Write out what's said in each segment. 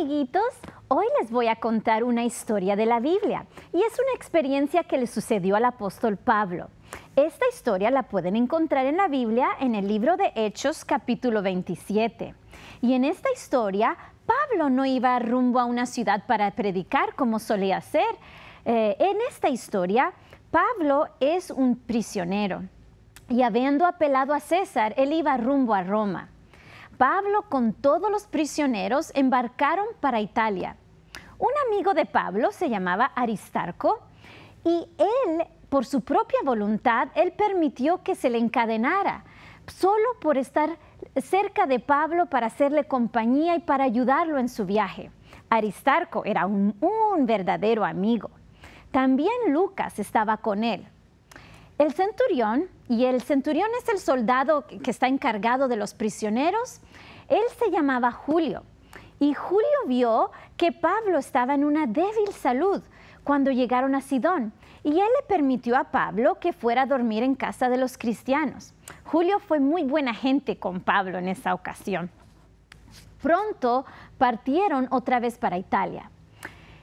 amiguitos, hoy les voy a contar una historia de la Biblia y es una experiencia que le sucedió al apóstol Pablo. Esta historia la pueden encontrar en la Biblia en el libro de Hechos capítulo 27. Y en esta historia, Pablo no iba rumbo a una ciudad para predicar como solía hacer. En esta historia, Pablo es un prisionero y habiendo apelado a César, él iba rumbo a Roma. Pablo con todos los prisioneros embarcaron para Italia. Un amigo de Pablo se llamaba Aristarco y él, por su propia voluntad, él permitió que se le encadenara, solo por estar cerca de Pablo para hacerle compañía y para ayudarlo en su viaje. Aristarco era un verdadero amigo. También Lucas estaba con él. El centurión es el soldado que está encargado de los prisioneros, él se llamaba Julio. Y Julio vio que Pablo estaba en una débil salud cuando llegaron a Sidón. Y él le permitió a Pablo que fuera a dormir en casa de los cristianos. Julio fue muy buena gente con Pablo en esa ocasión. Pronto partieron otra vez para Italia.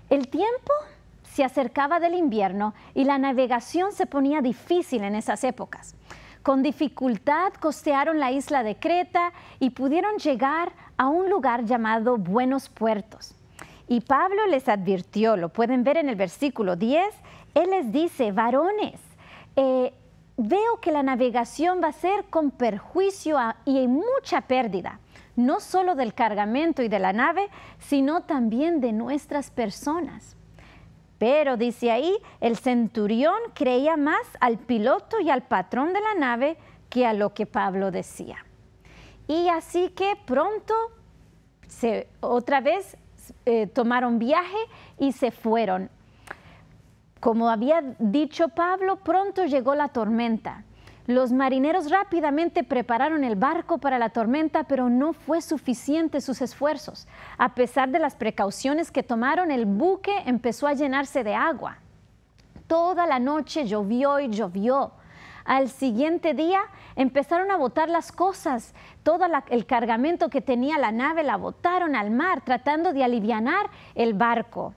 El tiempo se acercaba del invierno y la navegación se ponía difícil en esas épocas. Con dificultad costearon la isla de Creta y pudieron llegar a un lugar llamado Buenos Puertos. Y Pablo les advirtió, lo pueden ver en el versículo 10, él les dice: varones, veo que la navegación va a ser con perjuicio y mucha pérdida, no solo del cargamento y de la nave, sino también de nuestras personas. Pero dice ahí, el centurión creía más al piloto y al patrón de la nave que a lo que Pablo decía. Y así que pronto otra vez tomaron viaje y se fueron. Como había dicho Pablo, pronto llegó la tormenta. Los marineros rápidamente prepararon el barco para la tormenta, pero no fue suficiente sus esfuerzos. A pesar de las precauciones que tomaron, el buque empezó a llenarse de agua. Toda la noche llovió y llovió. Al siguiente día empezaron a botar las cosas. Todo el cargamento que tenía la nave la botaron al mar, tratando de alivianar el barco.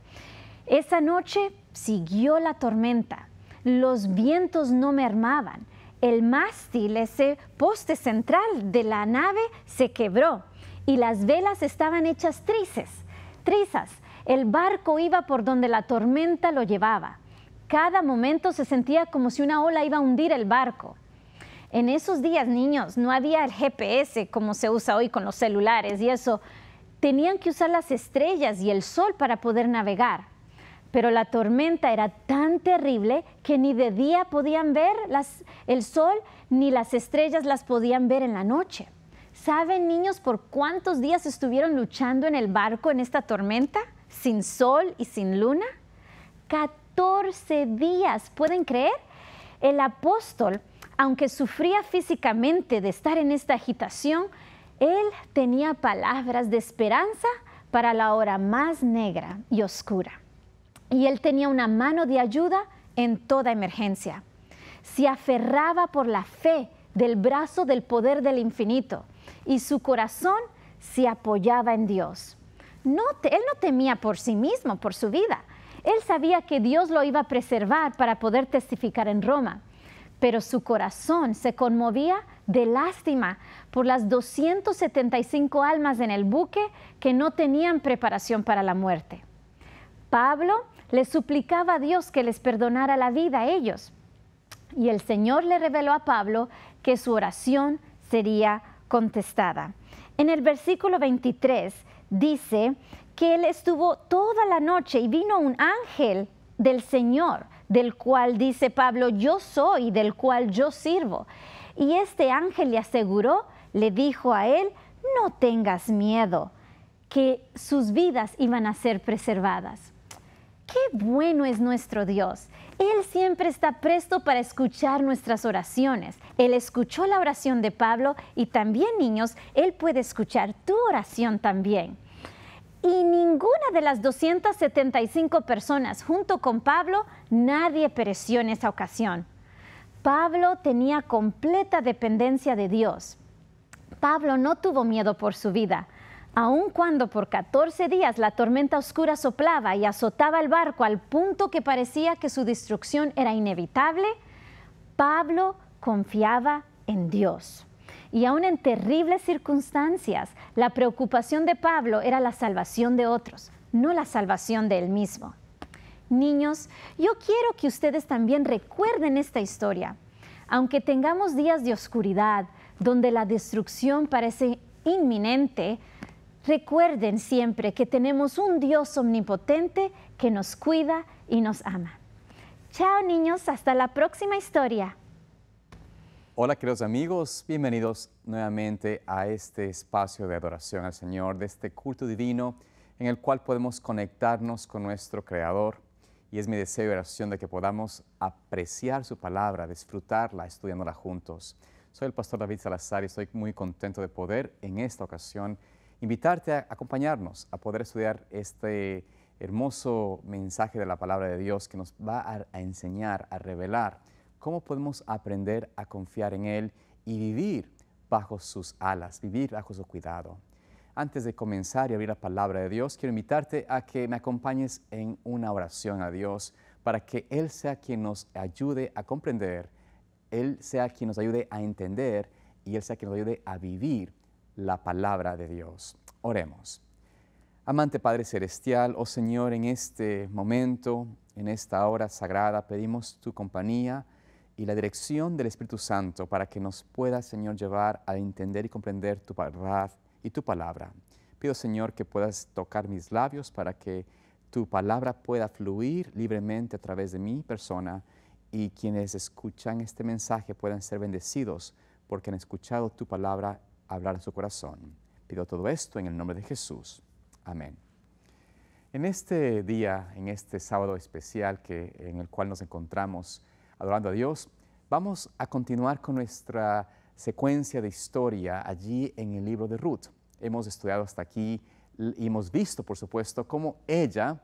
Esa noche siguió la tormenta. Los vientos no mermaban. El mástil, ese poste central de la nave, se quebró y las velas estaban hechas trizas. El barco iba por donde la tormenta lo llevaba. Cada momento se sentía como si una ola iba a hundir el barco. En esos días, niños, no había el GPS como se usa hoy con los celulares y eso. Tenían que usar las estrellas y el sol para poder navegar. Pero la tormenta era tan terrible que ni de día podían ver el sol, ni las estrellas las podían ver en la noche. ¿Saben, niños, por cuántos días estuvieron luchando en el barco en esta tormenta? Sin sol y sin luna. 14 días, ¿pueden creer? El apóstol, aunque sufría físicamente de estar en esta agitación, él tenía palabras de esperanza para la hora más negra y oscura. Y él tenía una mano de ayuda en toda emergencia. Se aferraba por la fe del brazo del poder del infinito y su corazón se apoyaba en Dios. Él no temía por sí mismo, por su vida. Él sabía que Dios lo iba a preservar para poder testificar en Roma. Pero su corazón se conmovía de lástima por las 275 almas en el buque que no tenían preparación para la muerte. Pablo le suplicaba a Dios que les perdonara la vida a ellos. Y el Señor le reveló a Pablo que su oración sería contestada. En el versículo 23 dice que él estuvo toda la noche y vino un ángel del Señor, del cual dice Pablo, yo soy, del cual yo sirvo. Y este ángel le aseguró, le dijo a él, no tengas miedo, que sus vidas iban a ser preservadas. ¡Qué bueno es nuestro Dios! Él siempre está presto para escuchar nuestras oraciones. Él escuchó la oración de Pablo y también, niños, Él puede escuchar tu oración también. Y ninguna de las 275 personas junto con Pablo, nadie pereció en esa ocasión. Pablo tenía completa dependencia de Dios. Pablo no tuvo miedo por su vida. Aun cuando por 14 días la tormenta oscura soplaba y azotaba el barco al punto que parecía que su destrucción era inevitable, Pablo confiaba en Dios. Y aun en terribles circunstancias, la preocupación de Pablo era la salvación de otros, no la salvación de él mismo. Niños, yo quiero que ustedes también recuerden esta historia. Aunque tengamos días de oscuridad, donde la destrucción parece inminente, recuerden siempre que tenemos un Dios omnipotente que nos cuida y nos ama. Chao, niños, hasta la próxima historia. Hola, queridos amigos, bienvenidos nuevamente a este espacio de adoración al Señor, de este culto divino en el cual podemos conectarnos con nuestro Creador. Y es mi deseo y oración de que podamos apreciar su palabra, disfrutarla, estudiándola juntos. Soy el pastor David Salazar y estoy muy contento de poder en esta ocasión invitarte a acompañarnos a poder estudiar este hermoso mensaje de la palabra de Dios que nos va a enseñar, a revelar cómo podemos aprender a confiar en Él y vivir bajo sus alas, vivir bajo su cuidado. Antes de comenzar y abrir la palabra de Dios, quiero invitarte a que me acompañes en una oración a Dios para que Él sea quien nos ayude a comprender, Él sea quien nos ayude a entender y Él sea quien nos ayude a vivir la palabra de Dios. Oremos. Amante Padre Celestial, oh Señor, en este momento, en esta hora sagrada, pedimos tu compañía y la dirección del Espíritu Santo para que nos pueda, Señor, llevar a entender y comprender tu verdad y tu palabra. Pido, Señor, que puedas tocar mis labios para que tu palabra pueda fluir libremente a través de mi persona y quienes escuchan este mensaje puedan ser bendecidos porque han escuchado tu palabra hablar a su corazón. Pido todo esto en el nombre de Jesús. Amén. En este día, en este sábado especial en el cual nos encontramos adorando a Dios, vamos a continuar con nuestra secuencia de historia allí en el libro de Ruth. Hemos estudiado hasta aquí y hemos visto, por supuesto, cómo ella,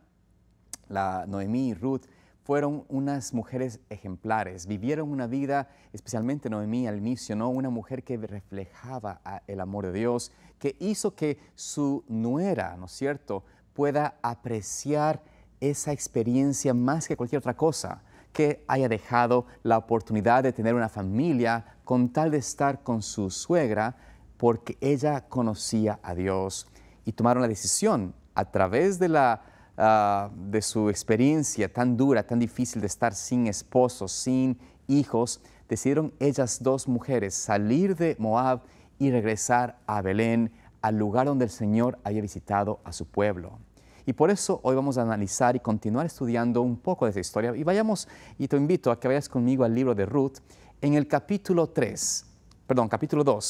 la Noemí y Ruth, fueron unas mujeres ejemplares, vivieron una vida, especialmente Noemí al inicio, ¿no? Una mujer que reflejaba el amor de Dios, que hizo que su nuera, ¿no es cierto?, pueda apreciar esa experiencia más que cualquier otra cosa, que haya dejado la oportunidad de tener una familia con tal de estar con su suegra, porque ella conocía a Dios y tomaron la decisión a través de su experiencia tan dura, tan difícil de estar sin esposos, sin hijos, decidieron ellas dos mujeres salir de Moab y regresar a Belén, al lugar donde el Señor había visitado a su pueblo. Y por eso hoy vamos a analizar y continuar estudiando un poco de esa historia. Y te invito a que vayas conmigo al libro de Ruth en el capítulo 2.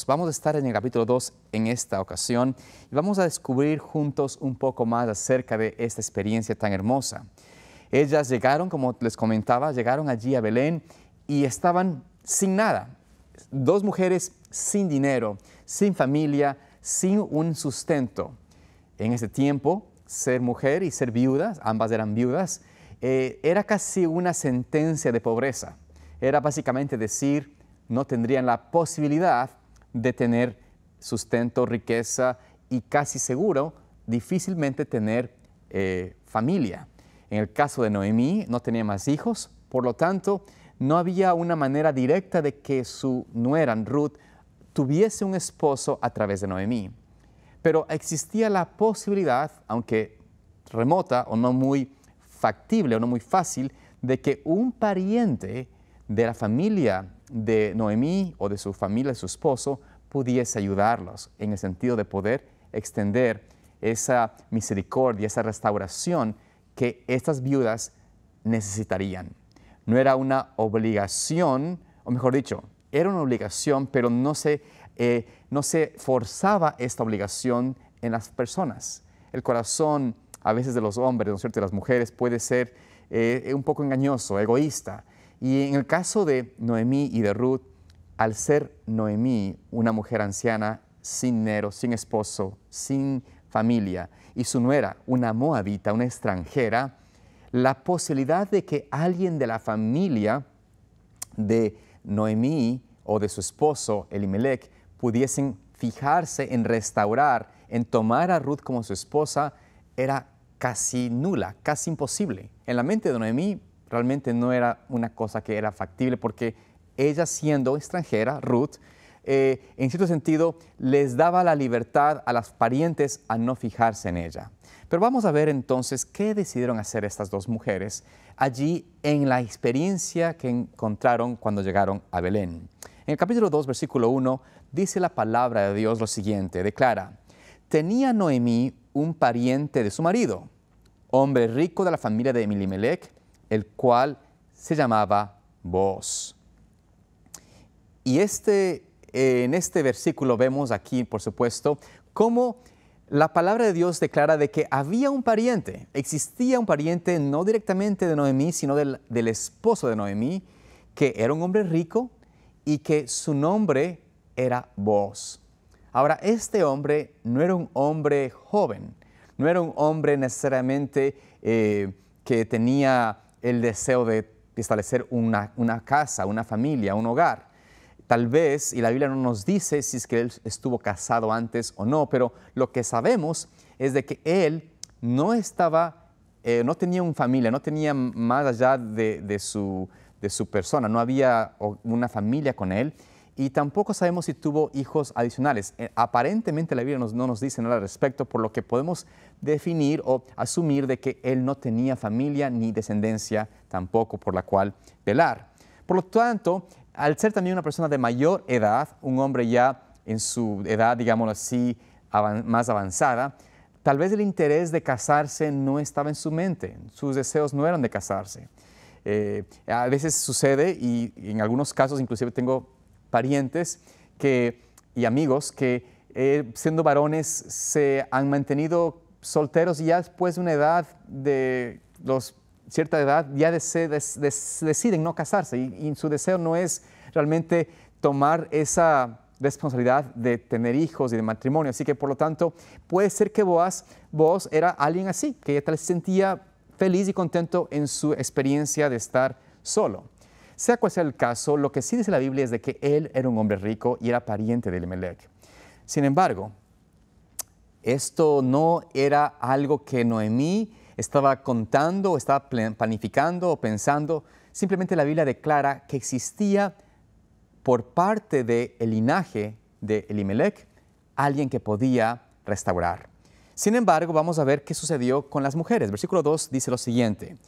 Vamos a estar en el capítulo 2 en esta ocasión y vamos a descubrir juntos un poco más acerca de esta experiencia tan hermosa. Ellas llegaron, como les comentaba, llegaron allí a Belén y estaban sin nada. Dos mujeres sin dinero, sin familia, sin un sustento. En ese tiempo, ser mujer y ser viuda, ambas eran viudas, era casi una sentencia de pobreza. Era básicamente decir, no tendrían la posibilidad de tener sustento, riqueza y casi seguro, difícilmente tener familia. En el caso de Noemí, no tenía más hijos, por lo tanto, no había una manera directa de que su nuera, Ruth, tuviese un esposo a través de Noemí. Pero existía la posibilidad, aunque remota o no muy factible o no muy fácil, de que un pariente de la familia de Noemí o de su familia, de su esposo, pudiese ayudarlos en el sentido de poder extender esa misericordia, esa restauración que estas viudas necesitarían. No era una obligación, o mejor dicho, era una obligación, pero no se forzaba esta obligación en las personas. El corazón a veces de los hombres, ¿no es cierto?, de las mujeres puede ser un poco engañoso, egoísta. Y en el caso de Noemí y de Ruth, al ser Noemí una mujer anciana, sin dinero, sin esposo, sin familia, y su nuera una moabita, una extranjera, la posibilidad de que alguien de la familia de Noemí o de su esposo Elimelech pudiesen fijarse en restaurar en tomar a Ruth como su esposa era casi nula, casi imposible. En la mente de Noemí realmente no era una cosa que era factible porque ella, siendo extranjera, Ruth, en cierto sentido les daba la libertad a las parientes a no fijarse en ella. Pero vamos a ver entonces qué decidieron hacer estas dos mujeres allí en la experiencia que encontraron cuando llegaron a Belén. En el capítulo 2, versículo 1, dice la palabra de Dios lo siguiente, declara: tenía Noemí un pariente de su marido, hombre rico de la familia de Elimelech, el cual se llamaba Booz. Y en este versículo vemos aquí, por supuesto, cómo la palabra de Dios declara de que había un pariente, existía un pariente no directamente de Noemí, sino del esposo de Noemí, que era un hombre rico y que su nombre era Booz. Ahora, este hombre no era un hombre joven, no era un hombre necesariamente que tenía el deseo de establecer una casa, una familia, un hogar. Tal vez, y la Biblia no nos dice si es que él estuvo casado antes o no, pero lo que sabemos es de que él no tenía una familia, no tenía más allá de su persona, no había una familia con él, y tampoco sabemos si tuvo hijos adicionales. Aparentemente la Biblia no nos dice nada al respecto, por lo que podemos definir o asumir de que él no tenía familia ni descendencia tampoco por la cual velar. Por lo tanto, al ser también una persona de mayor edad, un hombre ya en su edad, digámoslo así, más avanzada, tal vez el interés de casarse no estaba en su mente, sus deseos no eran de casarse. A veces sucede, y en algunos casos inclusive tengo parientes y amigos que siendo varones se han mantenido solteros y ya después de una edad cierta edad ya deciden no casarse y su deseo no es realmente tomar esa responsabilidad de tener hijos y de matrimonio. Así que por lo tanto puede ser que Booz era alguien así, que tal vez se sentía feliz y contento en su experiencia de estar solo. Sea cual sea el caso, lo que sí dice la Biblia es de que él era un hombre rico y era pariente de Elimelech. Sin embargo, esto no era algo que Noemí estaba contando, o estaba planificando o pensando. Simplemente la Biblia declara que existía por parte del linaje de Elimelech alguien que podía restaurar. Sin embargo, vamos a ver qué sucedió con las mujeres. Versículo 2 dice lo siguiente: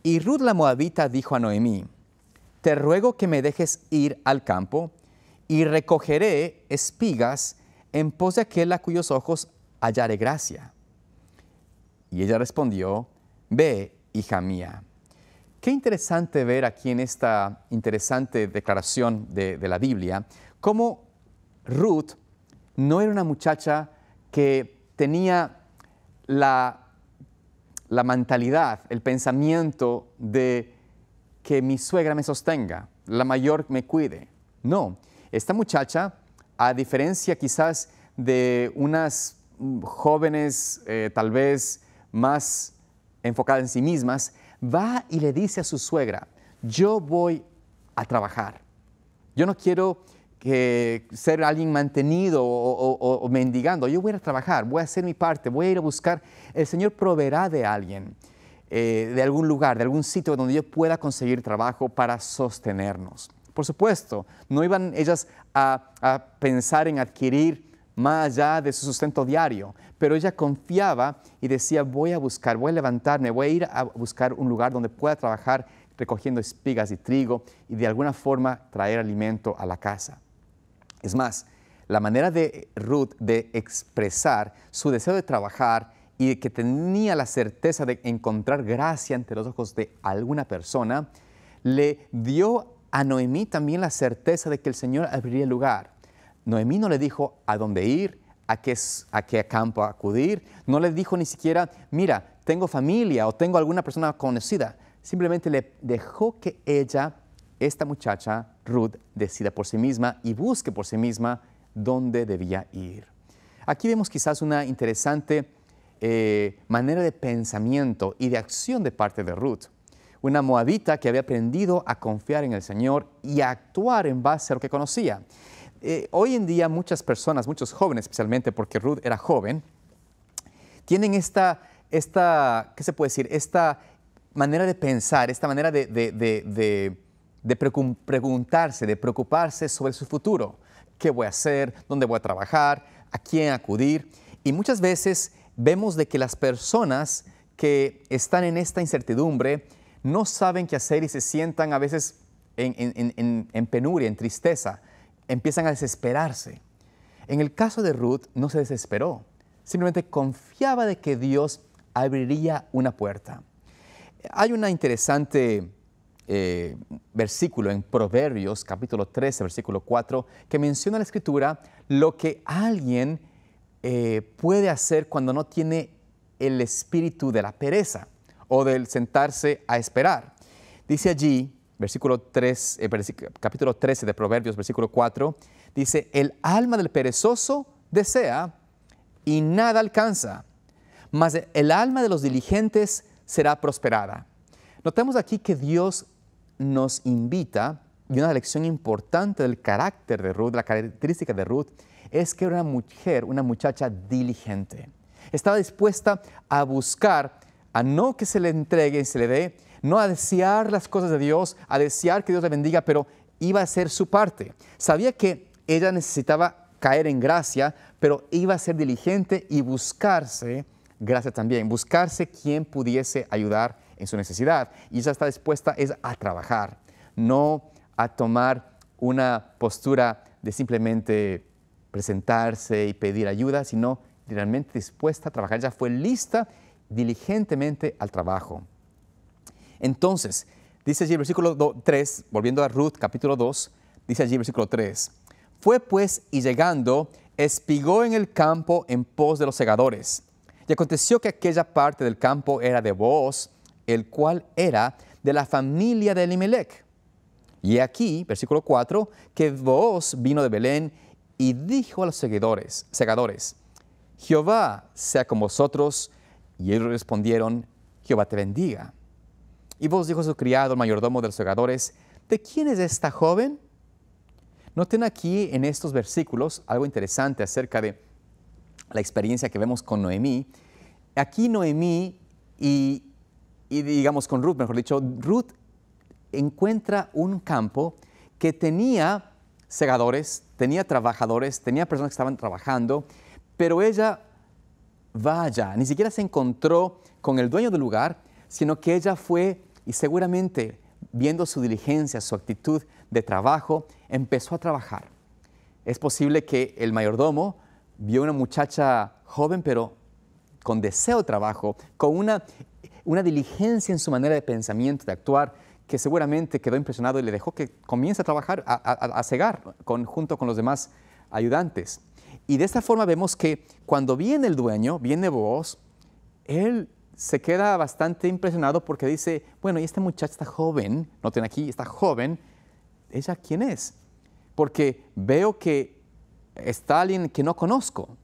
y Ruth la Moabita dijo a Noemí: te ruego que me dejes ir al campo y recogeré espigas en pos de aquel a cuyos ojos hallare gracia. Y ella respondió: ve, hija mía. Qué interesante ver aquí en esta interesante declaración de la Biblia, cómo Ruth no era una muchacha que tenía la mentalidad, el pensamiento de que mi suegra me sostenga, la mayor me cuide. No, esta muchacha, a diferencia quizás de unas jóvenes tal vez más enfocadas en sí mismas, va y le dice a su suegra: yo voy a trabajar. Yo no quiero ser alguien mantenido o mendigando. Yo voy a ir a trabajar, voy a hacer mi parte, voy a ir a buscar. El Señor proveerá de alguien, de algún lugar, de algún sitio donde yo pueda conseguir trabajo para sostenernos. Por supuesto, no iban ellas a pensar en adquirir más allá de su sustento diario, pero ella confiaba y decía: voy a buscar, voy a levantarme, voy a ir a buscar un lugar donde pueda trabajar recogiendo espigas y trigo y de alguna forma traer alimento a la casa. Es más, la manera de Ruth de expresar su deseo de trabajar y de que tenía la certeza de encontrar gracia ante los ojos de alguna persona, le dio a Noemí también la certeza de que el Señor abriría el lugar. Noemí no le dijo a dónde ir, a qué campo acudir, no le dijo ni siquiera: mira, tengo familia o tengo alguna persona conocida. Simplemente le dejó que esta muchacha, Ruth, decida por sí misma y busque por sí misma dónde debía ir. Aquí vemos quizás una interesante manera de pensamiento y de acción de parte de Ruth. Una moabita que había aprendido a confiar en el Señor y a actuar en base a lo que conocía. Hoy en día muchas personas, muchos jóvenes especialmente, porque Ruth era joven, Tienen ¿qué se puede decir? Esta manera de pensar, esta manera de preguntarse, de preocuparse sobre su futuro. ¿Qué voy a hacer? ¿Dónde voy a trabajar? ¿A quién acudir? Y muchas veces vemos de que las personas que están en esta incertidumbre no saben qué hacer y se sientan a veces en penuria, en tristeza. Empiezan a desesperarse. En el caso de Ruth no se desesperó. Simplemente confiaba de que Dios abriría una puerta. Hay un interesante versículo en Proverbios, capítulo 13, versículo 4, que menciona la Escritura lo que alguien puede hacer cuando no tiene el espíritu de la pereza o del sentarse a esperar. Dice allí, capítulo 13 de Proverbios, versículo 4, dice, el alma del perezoso desea y nada alcanza, mas el alma de los diligentes será prosperada. Notemos aquí que Dios nos invita, y una lección importante del carácter de Ruth, la característica de Ruth, es que era una muchacha diligente. Estaba dispuesta a buscar, a no que se le entregue y se le dé, no a desear las cosas de Dios, a desear que Dios le bendiga, pero iba a hacer su parte. Sabía que ella necesitaba caer en gracia, pero iba a ser diligente y buscarse gracia también, buscarse quien pudiese ayudar en su necesidad. Y ella está dispuesta a trabajar, no a tomar una postura de simplemente presentarse y pedir ayuda, sino realmente dispuesta a trabajar. Ella fue lista diligentemente al trabajo. Entonces, dice allí el versículo 3, volviendo a Ruth, capítulo 2, dice allí el versículo 3, fue pues y llegando, espigó en el campo en pos de los segadores. Y aconteció que aquella parte del campo era de Booz, el cual era de la familia de Elimelech. Y aquí, versículo 4, que Booz vino de Belén y dijo a los segadores, Jehová sea con vosotros. Y ellos respondieron, Jehová te bendiga. Y Booz dijo a su criado, el mayordomo de los segadores, ¿de quién es esta joven? Noten aquí en estos versículos algo interesante acerca de la experiencia que vemos con Noemí. Aquí Noemí y digamos con Ruth, mejor dicho, Ruth encuentra un campo que tenía segadores, tenía trabajadores, tenía personas que estaban trabajando, pero ella va allá, ni siquiera se encontró con el dueño del lugar, sino que ella fue y seguramente viendo su diligencia, su actitud de trabajo, empezó a trabajar. Es posible que el mayordomo vio una muchacha joven, pero con deseo de trabajo, con una diligencia en su manera de pensamiento, de actuar, que seguramente quedó impresionado y le dejó que comience a trabajar, a segar junto con los demás ayudantes. Y de esta forma vemos que cuando viene el dueño, viene Booz, él se queda bastante impresionado porque dice, bueno, y esta muchacha está joven, noten aquí, está joven, ¿ella quién es? Porque veo que está alguien que no conozco.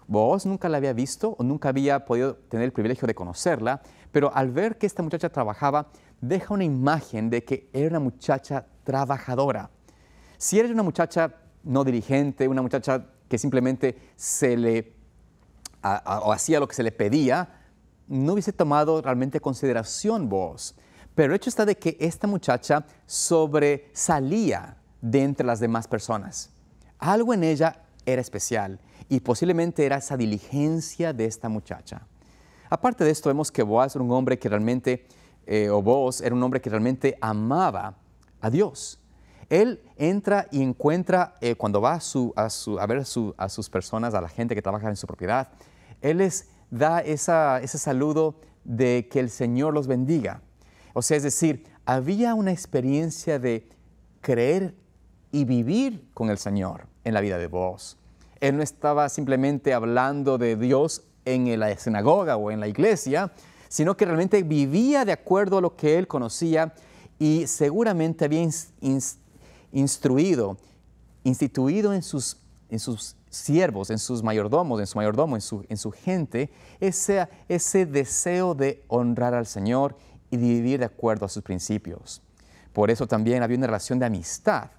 Booz nunca la había visto o nunca había podido tener el privilegio de conocerla, pero al ver que esta muchacha trabajaba, deja una imagen de que era una muchacha trabajadora. Si era una muchacha no diligente, una muchacha que simplemente o hacía lo que se le pedía, no hubiese tomado realmente consideración Booz. Pero el hecho está de que esta muchacha sobresalía de entre las demás personas. Algo en ella era especial y posiblemente era esa diligencia de esta muchacha. Aparte de esto, vemos que Booz era un hombre que realmente, Booz era un hombre que realmente amaba a Dios. Él entra y encuentra, cuando va a ver a sus personas, a la gente que trabaja en su propiedad, él les da ese saludo de que el Señor los bendiga. O sea, es decir, había una experiencia de creer y vivir con el Señor en la vida de Booz. Él no estaba simplemente hablando de Dios en la sinagoga o en la iglesia, sino que realmente vivía de acuerdo a lo que él conocía y seguramente había instituido en sus siervos, en sus mayordomos, en su gente, ese deseo de honrar al Señor y de vivir de acuerdo a sus principios. Por eso también había una relación de amistad.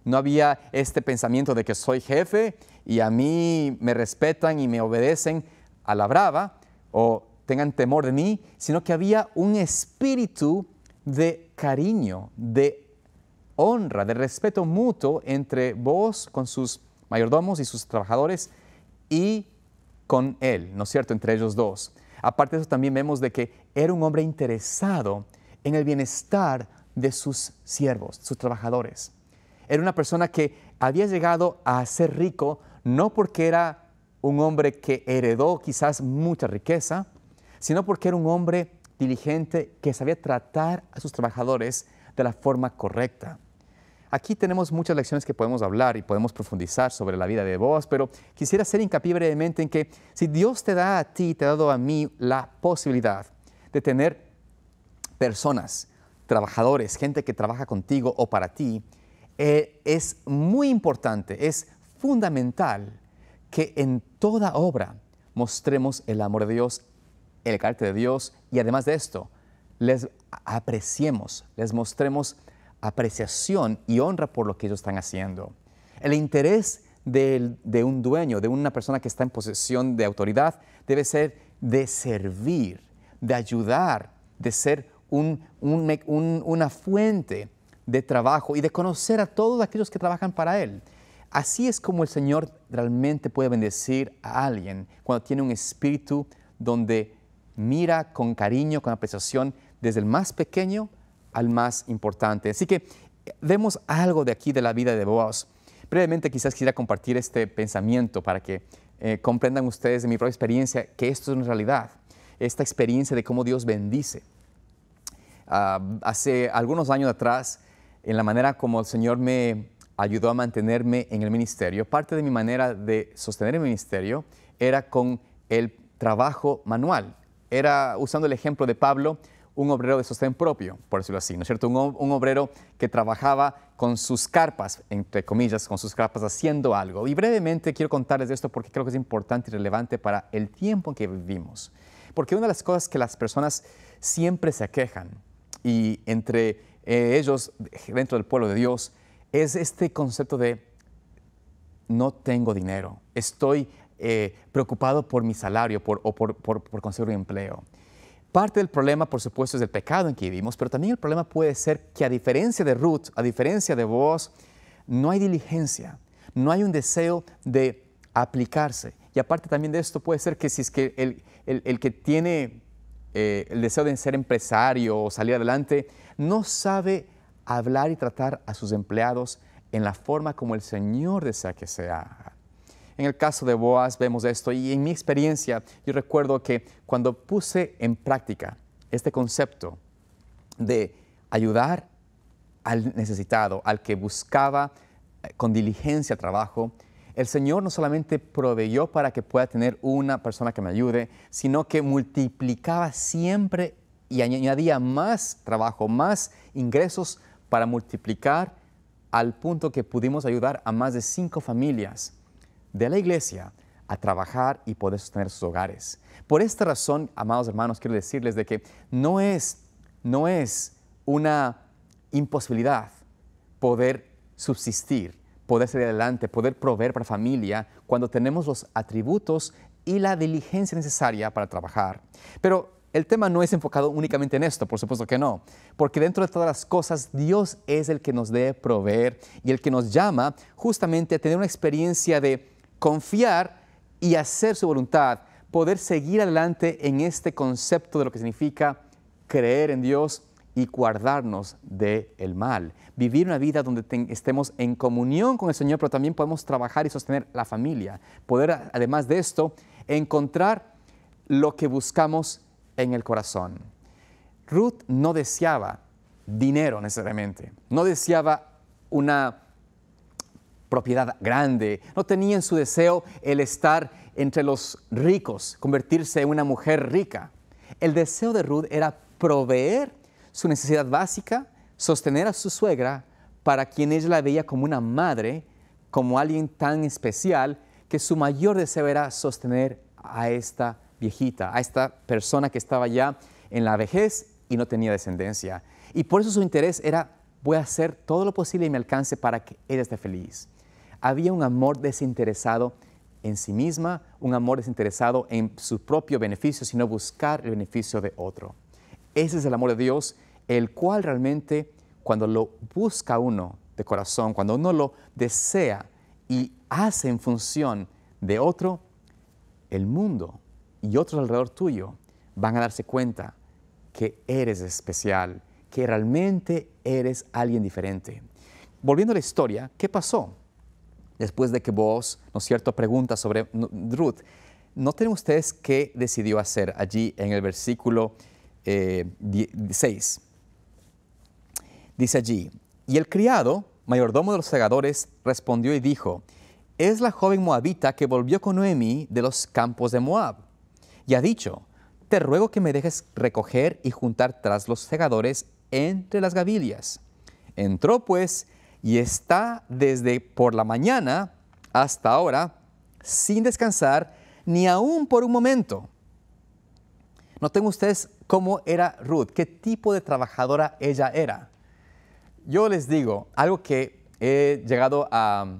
No había este pensamiento de que soy jefe y a mí me respetan y me obedecen a la brava, o tengan temor de mí, sino que había un espíritu de cariño, de honra, de respeto mutuo entre Booz con sus mayordomos y sus trabajadores y con él, ¿no es cierto?, entre ellos dos. Aparte de eso, también vemos de que era un hombre interesado en el bienestar de sus siervos, sus trabajadores. Era una persona que había llegado a ser rico no porque era un hombre que heredó quizás mucha riqueza, sino porque era un hombre diligente que sabía tratar a sus trabajadores de la forma correcta. Aquí tenemos muchas lecciones que podemos hablar y podemos profundizar sobre la vida de Booz, pero quisiera hacer hincapié brevemente en que si Dios te da a ti, te ha dado a mí la posibilidad de tener personas, trabajadores, gente que trabaja contigo o para ti, es muy importante, es fundamental que en toda obra mostremos el amor de Dios, el carácter de Dios y además de esto, les apreciemos, les mostremos apreciación y honra por lo que ellos están haciendo. El interés de un dueño, de una persona que está en posesión de autoridad, debe ser de servir, de ayudar, de ser una fuente de trabajo y de conocer a todos aquellos que trabajan para Él. Así es como el Señor realmente puede bendecir a alguien cuando tiene un espíritu donde mira con cariño, con apreciación, desde el más pequeño al más importante. Así que vemos algo de aquí de la vida de Booz. Brevemente quizás quisiera compartir este pensamiento para que comprendan ustedes de mi propia experiencia que esto es una realidad, esta experiencia de cómo Dios bendice. Hace algunos años atrás, en la manera como el Señor me ayudó a mantenerme en el ministerio, parte de mi manera de sostener el ministerio era con el trabajo manual. Era, usando el ejemplo de Pablo, un obrero de sostén propio, por decirlo así, ¿no es cierto? Un obrero que trabajaba con sus carpas, entre comillas, con sus carpas haciendo algo. Y brevemente quiero contarles de esto porque creo que es importante y relevante para el tiempo en que vivimos. Porque una de las cosas que las personas siempre se aquejan, y entre ellos, dentro del pueblo de Dios, es este concepto de no tengo dinero, estoy preocupado por mi salario o por conseguir un empleo. Parte del problema, por supuesto, es el pecado en que vivimos, pero también el problema puede ser que a diferencia de Ruth, a diferencia de Booz, no hay diligencia, no hay un deseo de aplicarse. Y aparte también de esto puede ser que si es que el que tiene el deseo de ser empresario o salir adelante, no sabe hablar y tratar a sus empleados en la forma como el Señor desea que se haga. En el caso de Booz vemos esto y en mi experiencia yo recuerdo que cuando puse en práctica este concepto de ayudar al necesitado, al que buscaba con diligencia trabajo, el Señor no solamente proveyó para que pueda tener una persona que me ayude, sino que multiplicaba siempre y añadía más trabajo, más ingresos para multiplicar al punto que pudimos ayudar a más de 5 familias de la iglesia a trabajar y poder sostener sus hogares. Por esta razón, amados hermanos, quiero decirles de que no es una imposibilidad poder subsistir, poder salir adelante, poder proveer para familia cuando tenemos los atributos y la diligencia necesaria para trabajar. Pero el tema no es enfocado únicamente en esto, por supuesto que no, porque dentro de todas las cosas Dios es el que nos debe proveer y el que nos llama justamente a tener una experiencia de confiar y hacer su voluntad, poder seguir adelante en este concepto de lo que significa creer en Dios y guardarnos del mal. Vivir una vida donde estemos en comunión con el Señor, pero también podemos trabajar y sostener la familia. Poder, además de esto, encontrar lo que buscamos en el corazón. Ruth no deseaba dinero necesariamente, no deseaba una propiedad grande, no tenía en su deseo el estar entre los ricos, convertirse en una mujer rica. El deseo de Ruth era proveer su necesidad básica, sostener a su suegra, para quien ella la veía como una madre, como alguien tan especial, que su mayor deseo era sostener a esta viejita, a esta persona que estaba ya en la vejez y no tenía descendencia. Y por eso su interés era, voy a hacer todo lo posible y me alcance para que ella esté feliz. Había un amor desinteresado en sí misma, un amor desinteresado en su propio beneficio, sino buscar el beneficio de otro. Ese es el amor de Dios, el cual realmente cuando lo busca uno de corazón, cuando uno lo desea y hace en función de otro, el mundo y otros alrededor tuyo van a darse cuenta que eres especial, que realmente eres alguien diferente. Volviendo a la historia, ¿qué pasó? Después de que Booz, ¿no es cierto?, pregunta sobre Ruth, noten ustedes qué decidió hacer allí en el versículo 6. Dice allí, y el criado, mayordomo de los segadores, respondió y dijo, es la joven moabita que volvió con Noemí de los campos de Moab. Y ha dicho, te ruego que me dejes recoger y juntar tras los segadores entre las gavillas. Entró pues y está desde por la mañana hasta ahora sin descansar ni aún por un momento. Noten ustedes cómo era Ruth, qué tipo de trabajadora ella era. Yo les digo, algo que he llegado a,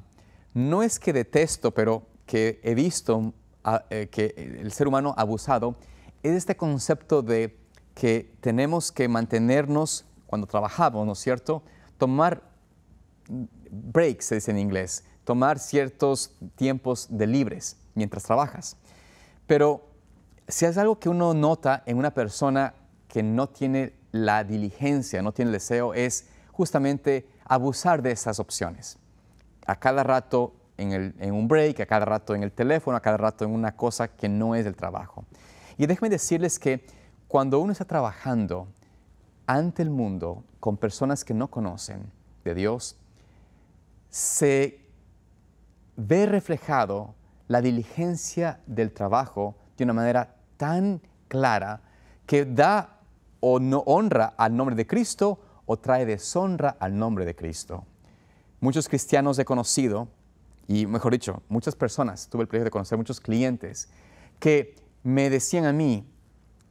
no es que detesto, pero que he visto que el ser humano abusado, es este concepto de que tenemos que mantenernos cuando trabajamos, ¿no es cierto? Tomar breaks, se dice en inglés, tomar ciertos tiempos de libres mientras trabajas. Pero si es algo que uno nota en una persona que no tiene la diligencia, no tiene el deseo, es justamente abusar de esas opciones. A cada rato en un break, a cada rato en el teléfono, a cada rato en una cosa que no es el trabajo. Y déjenme decirles que cuando uno está trabajando ante el mundo con personas que no conocen de Dios, se ve reflejado la diligencia del trabajo de una manera tan clara que da o no honra al nombre de Cristo o trae deshonra al nombre de Cristo. Muchos cristianos he conocido, y mejor dicho, muchas personas, tuve el privilegio de conocer muchos clientes que me decían a mí,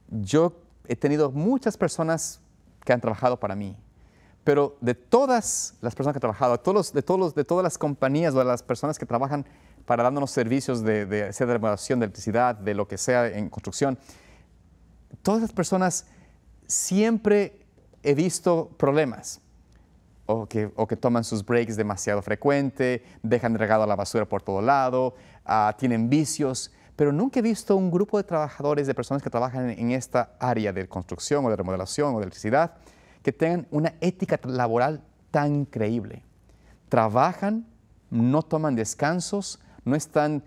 yo he tenido muchas personas que han trabajado para mí, pero de todas las personas que han trabajado, de todas las compañías o de las personas que trabajan para darnos servicios de hacer remodelación, de electricidad, de lo que sea en construcción, todas las personas siempre he visto problemas. O que toman sus breaks demasiado frecuente, dejan regado la basura por todo lado, tienen vicios, pero nunca he visto un grupo de trabajadores, de personas que trabajan en esta área de construcción o de remodelación o de electricidad, que tengan una ética laboral tan increíble. Trabajan, no toman descansos, no están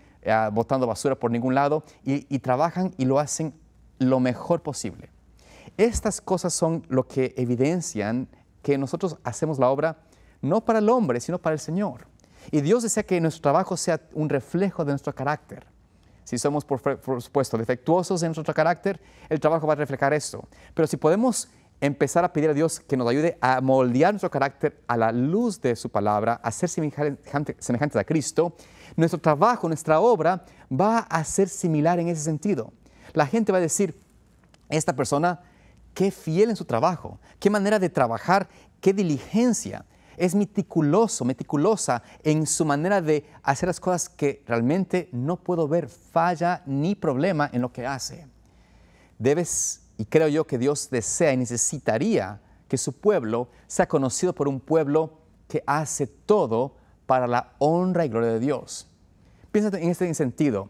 botando basura por ningún lado y trabajan y lo hacen lo mejor posible. Estas cosas son lo que evidencian que nosotros hacemos la obra no para el hombre, sino para el Señor. Y Dios desea que nuestro trabajo sea un reflejo de nuestro carácter. Si somos, por supuesto, defectuosos en nuestro carácter, el trabajo va a reflejar esto. Pero si podemos empezar a pedir a Dios que nos ayude a moldear nuestro carácter a la luz de su palabra, a ser semejantes a Cristo, nuestro trabajo, nuestra obra va a ser similar en ese sentido. La gente va a decir, esta persona, qué fiel en su trabajo, qué manera de trabajar, qué diligencia. Es meticulosa en su manera de hacer las cosas que realmente no puedo ver falla ni problema en lo que hace. Y creo yo que Dios desea y necesitaría que su pueblo sea conocido por un pueblo que hace todo para la honra y gloria de Dios. Piensa en este sentido.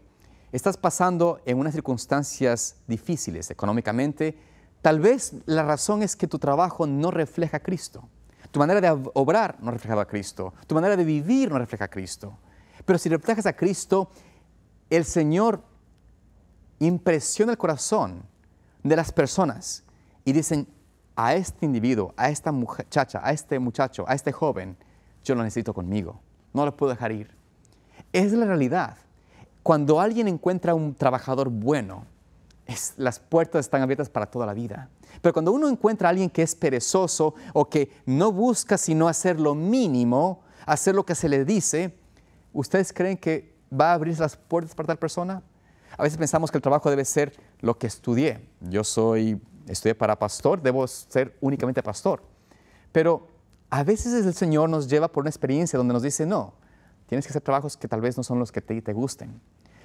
Estás pasando en unas circunstancias difíciles económicamente. Tal vez la razón es que tu trabajo no refleja a Cristo. Tu manera de obrar no refleja a Cristo. Tu manera de vivir no refleja a Cristo. Pero si reflejas a Cristo, el Señor impresiona el corazón de las personas y dicen, a este individuo, a esta muchacha, a este muchacho, a este joven, yo lo necesito conmigo. No lo puedo dejar ir. Es la realidad. Cuando alguien encuentra un trabajador bueno, las puertas están abiertas para toda la vida. Pero cuando uno encuentra a alguien que es perezoso o que no busca sino hacer lo mínimo, hacer lo que se le dice, ¿ustedes creen que va a abrirse las puertas para tal persona? A veces pensamos que el trabajo debe ser lo que estudié. Yo estudié para pastor, debo ser únicamente pastor. Pero a veces el Señor nos lleva por una experiencia donde nos dice, no, tienes que hacer trabajos que tal vez no son los que te gusten.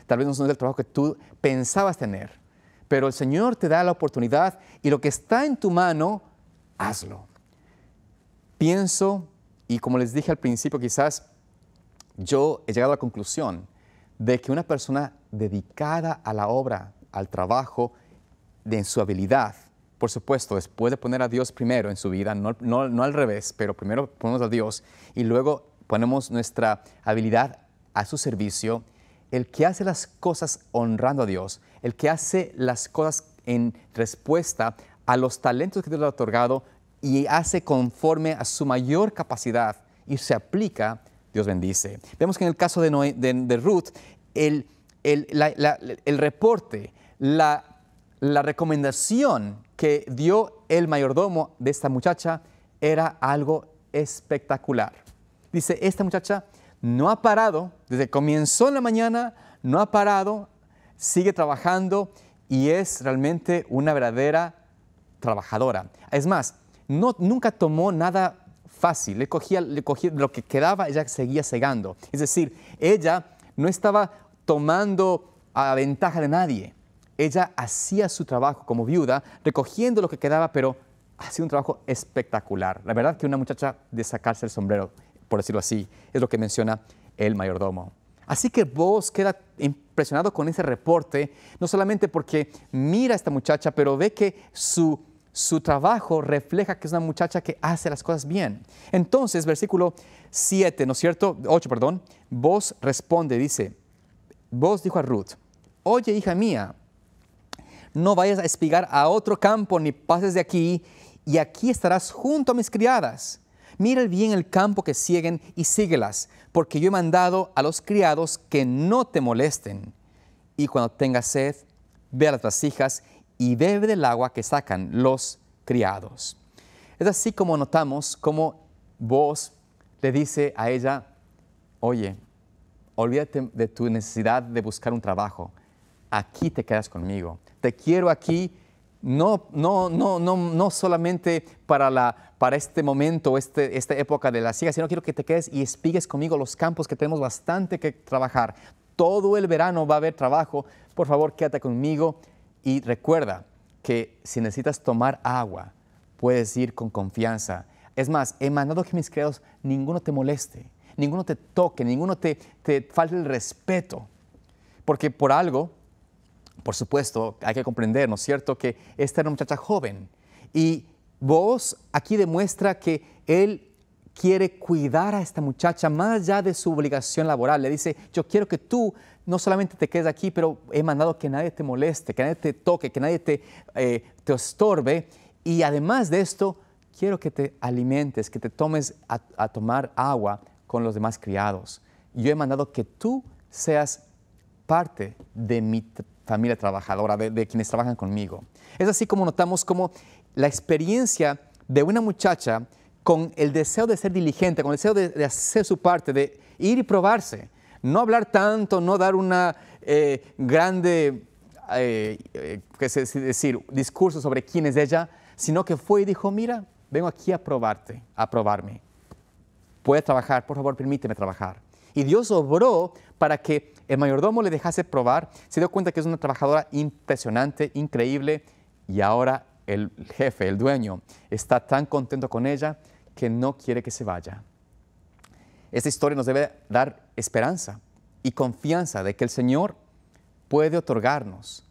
tal vez no es el trabajo que tú pensabas tener, pero el Señor te da la oportunidad y lo que está en tu mano, hazlo. Pienso, y como les dije al principio, quizás yo he llegado a la conclusión de que una persona dedicada a la obra, al trabajo, en su habilidad, por supuesto, después de poner a Dios primero en su vida, no al revés, pero primero ponemos a Dios y luego ponemos nuestra habilidad a su servicio, el que hace las cosas honrando a Dios, el que hace las cosas en respuesta a los talentos que Dios le ha otorgado y hace conforme a su mayor capacidad y se aplica, Dios bendice. Vemos que en el caso de Ruth, el reporte, la recomendación que dio el mayordomo de esta muchacha era algo espectacular. Dice, esta muchacha no ha parado, desde que comenzó en la mañana, no ha parado, sigue trabajando y es realmente una verdadera trabajadora. Es más, nunca tomó nada fácil, le cogía lo que quedaba, ella seguía segando. Es decir, ella no estaba tomando a ventaja de nadie. Ella hacía su trabajo como viuda, recogiendo lo que quedaba, pero hacía un trabajo espectacular. La verdad que una muchacha de sacarse el sombrero, por decirlo así, es lo que menciona el mayordomo. Así que Booz queda impresionado con ese reporte, no solamente porque mira a esta muchacha, pero ve que su trabajo refleja que es una muchacha que hace las cosas bien. Entonces, versículo 7, ¿no es cierto? 8, perdón. Booz responde, dice, Booz dijo a Ruth, oye, hija mía, no vayas a espigar a otro campo ni pases de aquí, y aquí estarás junto a mis criadas. Mira bien el campo que siguen y síguelas, porque yo he mandado a los criados que no te molesten. Y cuando tengas sed, ve a las vasijas y bebe del agua que sacan los criados. Es así como notamos cómo Booz le dice a ella, oye, olvídate de tu necesidad de buscar un trabajo. Aquí te quedas conmigo. Te quiero aquí, no solamente para este momento, esta época de la siega, sino quiero que te quedes y espigues conmigo los campos que tenemos bastante que trabajar. Todo el verano va a haber trabajo. Por favor, quédate conmigo y recuerda que si necesitas tomar agua, puedes ir con confianza. Es más, he mandado que mis criados, ninguno te moleste, ninguno te toque, ninguno te falte el respeto. Porque por algo, por supuesto, hay que comprender, ¿no es cierto?, que esta era una muchacha joven. Y Booz aquí demuestra que él quiere cuidar a esta muchacha más allá de su obligación laboral. Le dice, yo quiero que tú no solamente te quedes aquí, pero he mandado que nadie te moleste, que nadie te toque, que nadie te estorbe. Y además de esto, quiero que te alimentes, que te tomes a tomar agua con los demás criados. Yo he mandado que tú seas parte de mi familia trabajadora, de quienes trabajan conmigo. Es así como notamos como la experiencia de una muchacha con el deseo de ser diligente, con el deseo de hacer su parte, de ir y probarse. No hablar tanto, no dar una grande discurso sobre quién es ella, sino que fue y dijo, mira, vengo aquí a probarte, a probarme. Puedes trabajar, por favor, permíteme trabajar. Y Dios obró para que el mayordomo le dejase probar. Se dio cuenta que es una trabajadora impresionante, increíble, y ahora el jefe, el dueño, está tan contento con ella que no quiere que se vaya. Esta historia nos debe dar esperanza y confianza de que el Señor puede otorgarnos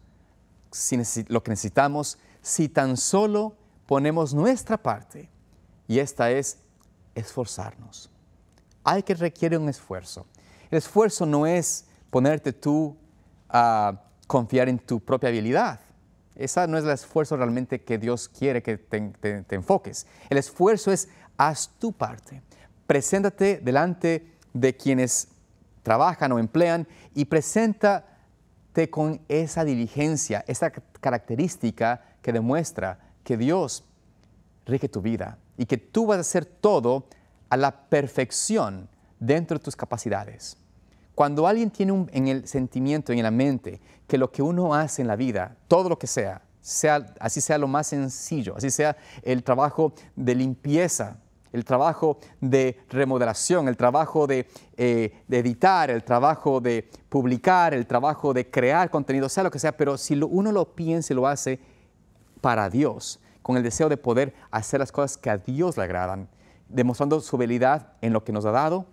lo que necesitamos si tan solo ponemos nuestra parte, y esta es esforzarnos. Hay que requiere un esfuerzo. El esfuerzo no es ponerte tú a confiar en tu propia habilidad. Esa no es el esfuerzo realmente que Dios quiere que te enfoques. El esfuerzo es haz tu parte. Preséntate delante de quienes trabajan o emplean y preséntate con esa diligencia, esa característica que demuestra que Dios rige tu vida y que tú vas a hacer todo a la perfección dentro de tus capacidades. Cuando alguien tiene en el sentimiento, en la mente, que lo que uno hace en la vida, todo lo que así sea lo más sencillo, así sea el trabajo de limpieza, el trabajo de remodelación, el trabajo de editar, el trabajo de publicar, el trabajo de crear contenido, sea lo que sea, pero si uno lo piensa y lo hace para Dios, con el deseo de poder hacer las cosas que a Dios le agradan, demostrando su habilidad en lo que nos ha dado,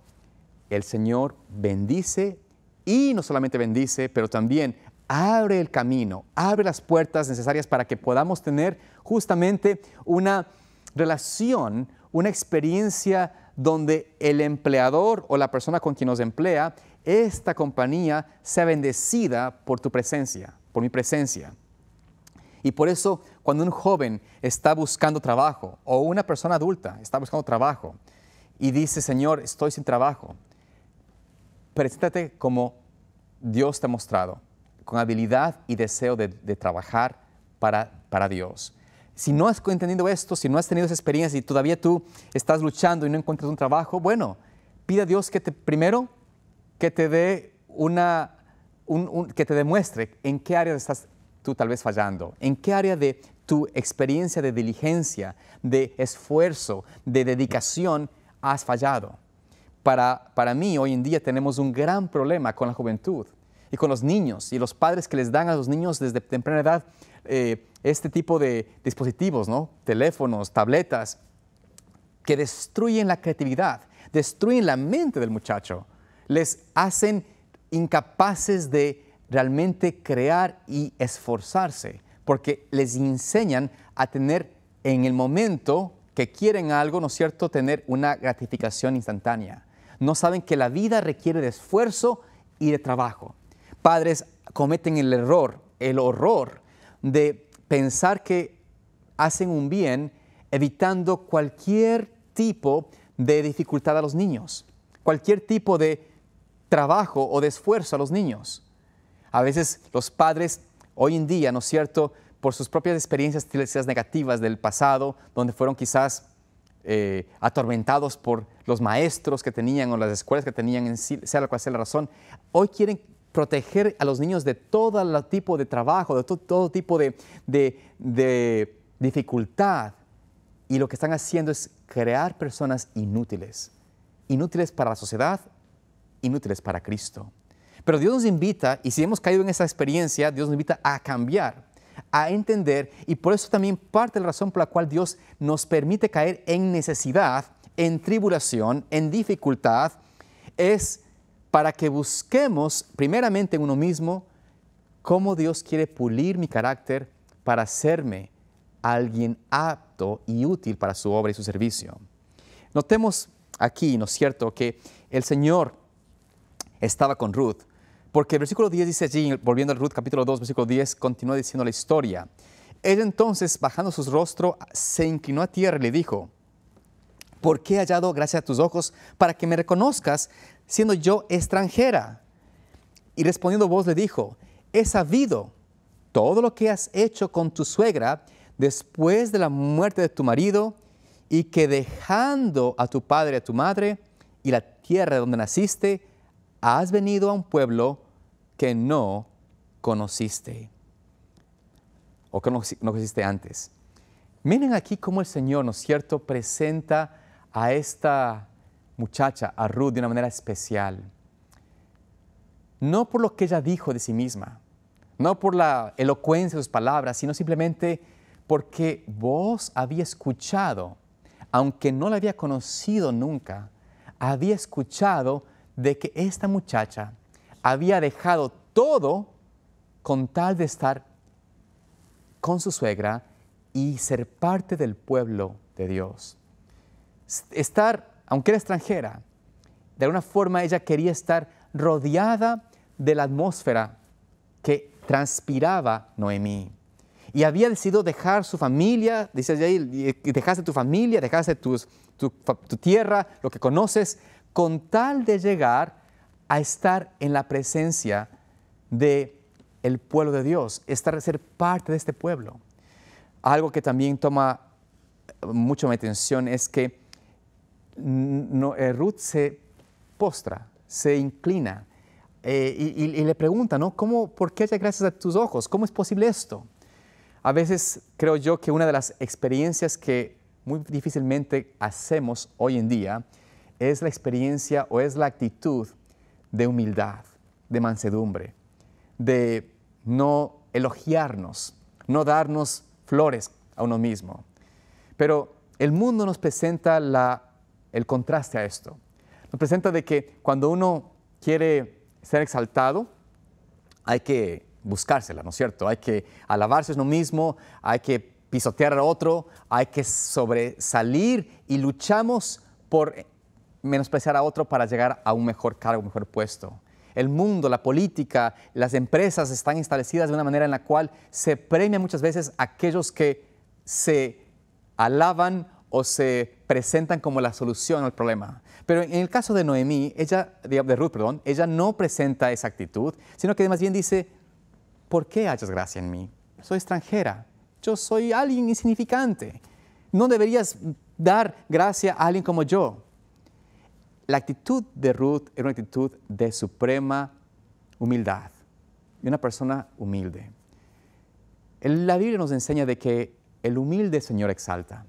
el Señor bendice y no solamente bendice, pero también abre el camino, abre las puertas necesarias para que podamos tener justamente una relación, una experiencia donde el empleador o la persona con quien nos emplea, esta compañía sea bendecida por tu presencia, por mi presencia. Y por eso, cuando un joven está buscando trabajo o una persona adulta está buscando trabajo y dice, Señor, estoy sin trabajo, preséntate como Dios te ha mostrado, con habilidad y deseo de trabajar para Dios. Si no has entendido esto, si no has tenido esa experiencia y todavía tú estás luchando y no encuentras un trabajo, bueno, pide a Dios que primero que te dé que te demuestre en qué área estás tú tal vez fallando, en qué área de tu experiencia de diligencia, de esfuerzo, de dedicación has fallado. Para mí, hoy en día tenemos un gran problema con la juventud y con los niños y los padres que les dan a los niños desde temprana edad este tipo de dispositivos, ¿no? Teléfonos, tabletas, que destruyen la creatividad, destruyen la mente del muchacho, les hacen incapaces de realmente crear y esforzarse, porque les enseñan a tener en el momento que quieren algo, ¿no es cierto?, tener una gratificación instantánea. No saben que la vida requiere de esfuerzo y de trabajo. Padres cometen el horror de pensar que hacen un bien evitando cualquier tipo de dificultad a los niños, cualquier tipo de trabajo o de esfuerzo a los niños. A veces los padres hoy en día, ¿no es cierto?, por sus propias experiencias negativas del pasado, donde fueron quizás atormentados por los maestros que tenían o las escuelas que tenían, en sí, sea la cual sea la razón, hoy quieren proteger a los niños de todo tipo de trabajo, de todo tipo de dificultad. Y lo que están haciendo es crear personas inútiles. Inútiles para la sociedad, inútiles para Cristo. Pero Dios nos invita, y si hemos caído en esa experiencia, Dios nos invita a cambiar, a entender, y por eso también parte de la razón por la cual Dios nos permite caer en necesidad, en tribulación, en dificultad, es para que busquemos primeramente en uno mismo cómo Dios quiere pulir mi carácter para hacerme alguien apto y útil para su obra y su servicio. Notemos aquí, ¿no es cierto?, que el Señor estaba con Ruth, porque el versículo 10 dice allí, volviendo a Ruth capítulo 2, versículo 10, continúa diciendo la historia. Ella entonces, bajando su rostro, se inclinó a tierra y le dijo, ¿por qué he hallado gracia a tus ojos para que me reconozcas, siendo yo extranjera? Y respondiendo voz le dijo, he sabido todo lo que has hecho con tu suegra después de la muerte de tu marido, y que dejando a tu padre y a tu madre y la tierra donde naciste, has venido a un pueblo que no conociste o que no conociste antes. Miren aquí cómo el Señor, ¿no es cierto?, presenta a esta muchacha, a Ruth, de una manera especial. No por lo que ella dijo de sí misma, no por la elocuencia de sus palabras, sino simplemente porque vos había escuchado, aunque no la había conocido nunca, había escuchado de que esta muchacha había dejado todo con tal de estar con su suegra y ser parte del pueblo de Dios. Estar, aunque era extranjera, de alguna forma ella quería estar rodeada de la atmósfera que transpiraba Noemí. Y había decidido dejar su familia, dice ahí, dejaste tu familia, dejaste tu tierra, lo que conoces, con tal de llegar a estar en la presencia del pueblo de Dios, ser parte de este pueblo. Algo que también toma mucho mi atención es que Ruth se postra, se inclina y le pregunta, ¿no? ¿Por qué haya gracias a tus ojos? ¿Cómo es posible esto? A veces creo yo que una de las experiencias que muy difícilmente hacemos hoy en día es la experiencia o es la actitud de humildad, de mansedumbre, de no elogiarnos, no darnos flores a uno mismo. Pero el mundo nos presenta el contraste a esto. Nos presenta de que cuando uno quiere ser exaltado, hay que buscársela, ¿no es cierto? Hay que alabarse a uno mismo, hay que pisotear a otro, hay que sobresalir y luchamos por menospreciar a otro para llegar a un mejor cargo, un mejor puesto. El mundo, la política, las empresas están establecidas de una manera en la cual se premia muchas veces a aquellos que se alaban o se presentan como la solución al problema. Pero en el caso de Ruth, ella no presenta esa actitud, sino que más bien dice, ¿por qué hallas gracia en mí? Soy extranjera, yo soy alguien insignificante. No deberías dar gracia a alguien como yo. La actitud de Ruth era una actitud de suprema humildad, de una persona humilde. La Biblia nos enseña de que el humilde Señor exalta.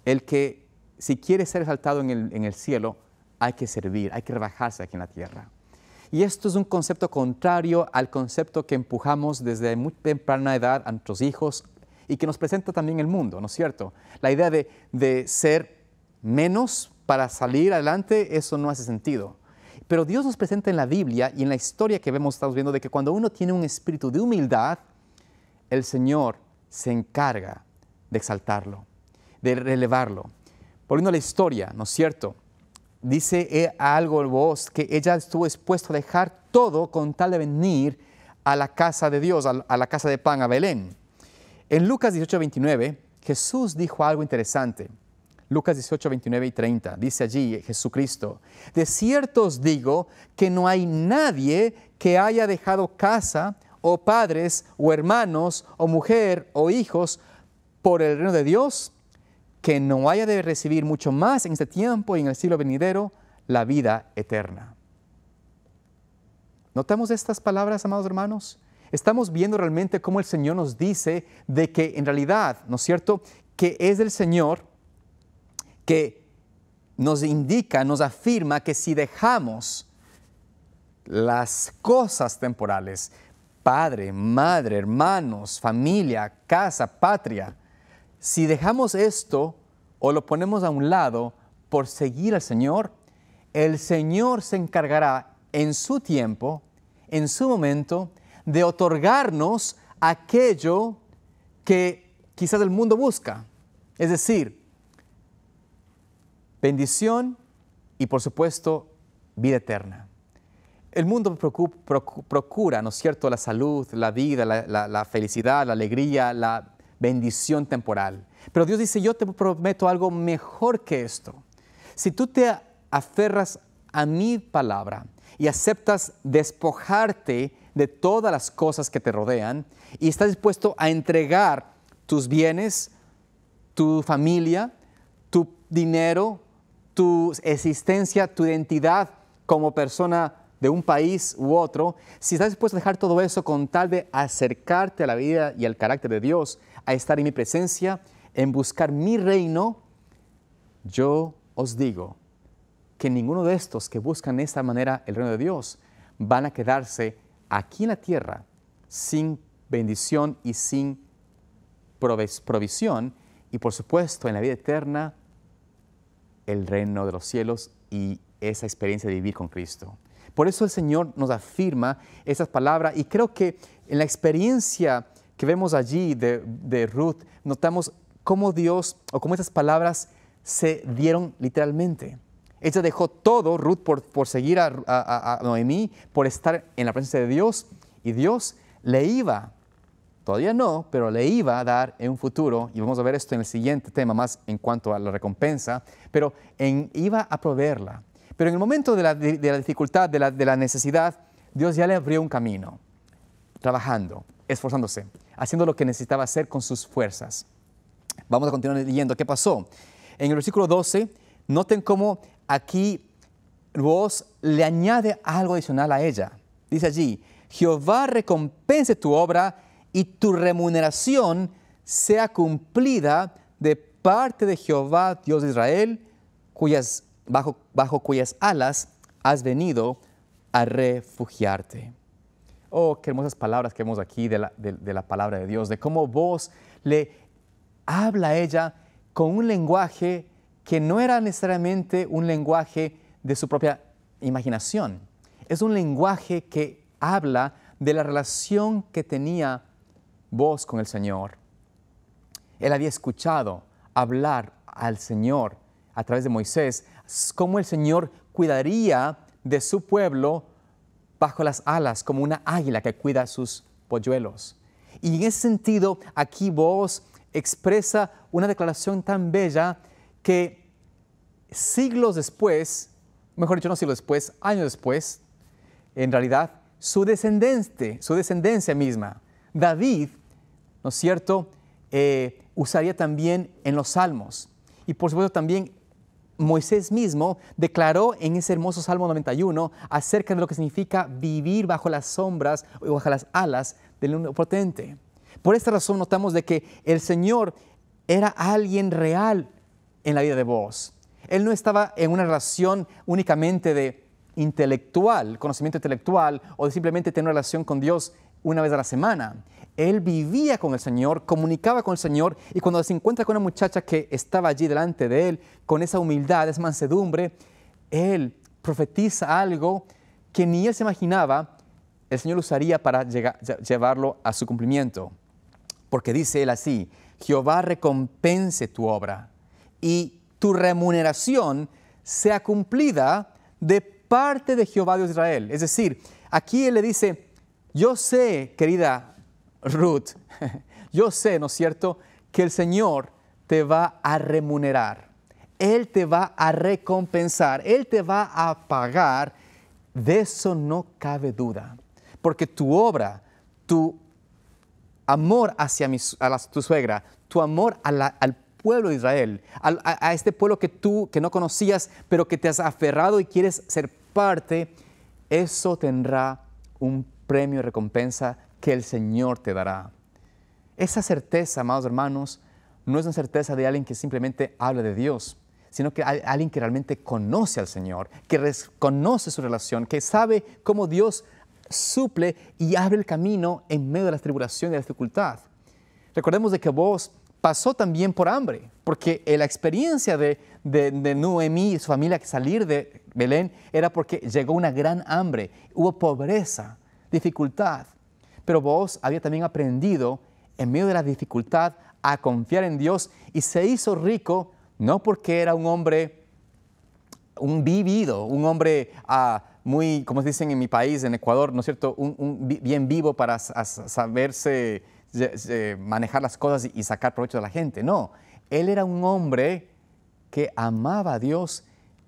El que si quiere ser exaltado en el cielo, hay que servir, hay que rebajarse aquí en la tierra. Y esto es un concepto contrario al concepto que empujamos desde muy temprana edad a nuestros hijos y que nos presenta también el mundo, ¿no es cierto? La idea de ser menos para salir adelante, eso no hace sentido. Pero Dios nos presenta en la Biblia y en la historia que estamos viendo de que cuando uno tiene un espíritu de humildad, el Señor se encarga de exaltarlo, de relevarlo. Volviendo a la historia, ¿no es cierto? Dice algo el voz que ella estuvo dispuesta a dejar todo con tal de venir a la casa de Dios, a la casa de pan, a Belén. En Lucas 18, 29, Jesús dijo algo interesante. Lucas 18, 29 y 30, dice allí Jesucristo, de cierto os digo que no hay nadie que haya dejado casa o padres o hermanos o mujer o hijos por el reino de Dios, que no haya de recibir mucho más en este tiempo y en el siglo venidero la vida eterna. ¿Notamos estas palabras, amados hermanos? Estamos viendo realmente cómo el Señor nos dice de que en realidad, ¿no es cierto?, que es el Señor que nos indica, nos afirma que si dejamos las cosas temporales, padre, madre, hermanos, familia, casa, patria, si dejamos esto o lo ponemos a un lado por seguir al Señor, el Señor se encargará en su tiempo, en su momento, de otorgarnos aquello que quizás el mundo busca. Es decir, bendición y, por supuesto, vida eterna. El mundo procura, ¿no es cierto?, la salud, la vida, la felicidad, la alegría, la bendición temporal. Pero Dios dice, yo te prometo algo mejor que esto. Si tú te aferras a mi palabra y aceptas despojarte de todas las cosas que te rodean y estás dispuesto a entregar tus bienes, tu familia, tu dinero, tu existencia, tu identidad como persona de un país u otro, si estás dispuesto a dejar todo eso con tal de acercarte a la vida y al carácter de Dios, a estar en mi presencia, en buscar mi reino, yo os digo que ninguno de estos que buscan de esta manera el reino de Dios van a quedarse aquí en la tierra sin bendición y sin provisión y por supuesto en la vida eterna el reino de los cielos y esa experiencia de vivir con Cristo. Por eso el Señor nos afirma esas palabras y creo que en la experiencia que vemos allí de Ruth, notamos cómo Dios o cómo esas palabras se dieron literalmente. Ella dejó todo, Ruth, por seguir a Noemí, por estar en la presencia de Dios y Dios le iba, todavía no, pero le iba a dar en un futuro, y vamos a ver esto en el siguiente tema más en cuanto a la recompensa, pero iba a proveerla. Pero en el momento de la dificultad, de la necesidad, Dios ya le abrió un camino, trabajando, esforzándose, haciendo lo que necesitaba hacer con sus fuerzas. Vamos a continuar leyendo. ¿Qué pasó? En el versículo 12, noten cómo aquí Booz le añade algo adicional a ella. Dice allí, Jehová recompense tu obra y tu remuneración sea cumplida de parte de Jehová, Dios de Israel, bajo cuyas alas has venido a refugiarte. Oh, qué hermosas palabras que vemos aquí de la palabra de Dios, de cómo vos le habla a ella con un lenguaje que no era necesariamente un lenguaje de su propia imaginación. Es un lenguaje que habla de la relación que tenía vos con el Señor. Él había escuchado hablar al Señor a través de Moisés, cómo el Señor cuidaría de su pueblo bajo las alas, como una águila que cuida a sus polluelos. Y en ese sentido, aquí vos expresa una declaración tan bella que siglos después, mejor dicho, no siglos después, años después, en realidad, su descendencia misma, David, ¿no es cierto?, usaría también en los Salmos. Y por supuesto también Moisés mismo declaró en ese hermoso Salmo 91 acerca de lo que significa vivir bajo las sombras o bajo las alas del Omnipotente. Por esta razón notamos de que el Señor era alguien real en la vida de vos. Él no estaba en una relación únicamente de intelectual, conocimiento intelectual, o de simplemente tener una relación con Dios una vez a la semana. Él vivía con el Señor, comunicaba con el Señor, y cuando se encuentra con una muchacha que estaba allí delante de él, con esa humildad, esa mansedumbre, él profetiza algo que ni él se imaginaba, el Señor usaría para llevarlo a su cumplimiento. Porque dice él así: Jehová recompense tu obra y tu remuneración sea cumplida de parte de Jehová Dios de Israel. Es decir, aquí él le dice: yo sé, querida Ruth, yo sé, ¿no es cierto?, que el Señor te va a remunerar. Él te va a recompensar, Él te va a pagar. De eso no cabe duda. Porque tu obra, tu amor hacia tu suegra, tu amor al pueblo de Israel, a este pueblo que no conocías, pero que te has aferrado y quieres ser parte, eso tendrá un premio y recompensa que el Señor te dará. Esa certeza, amados hermanos, no es una certeza de alguien que simplemente habla de Dios, sino que hay alguien que realmente conoce al Señor, que reconoce su relación, que sabe cómo Dios suple y abre el camino en medio de la tribulación y la dificultad. Recordemos de que Booz pasó también por hambre, porque la experiencia de Noemí y su familia que salir de Belén era porque llegó una gran hambre, hubo pobreza, dificultad. Pero Booz había también aprendido en medio de la dificultad a confiar en Dios y se hizo rico no porque era un hombre, un vivido, un hombre muy, como dicen en mi país, en Ecuador, ¿no es cierto?, bien vivo para saberse manejar las cosas y sacar provecho de la gente. No, él era un hombre que amaba a Dios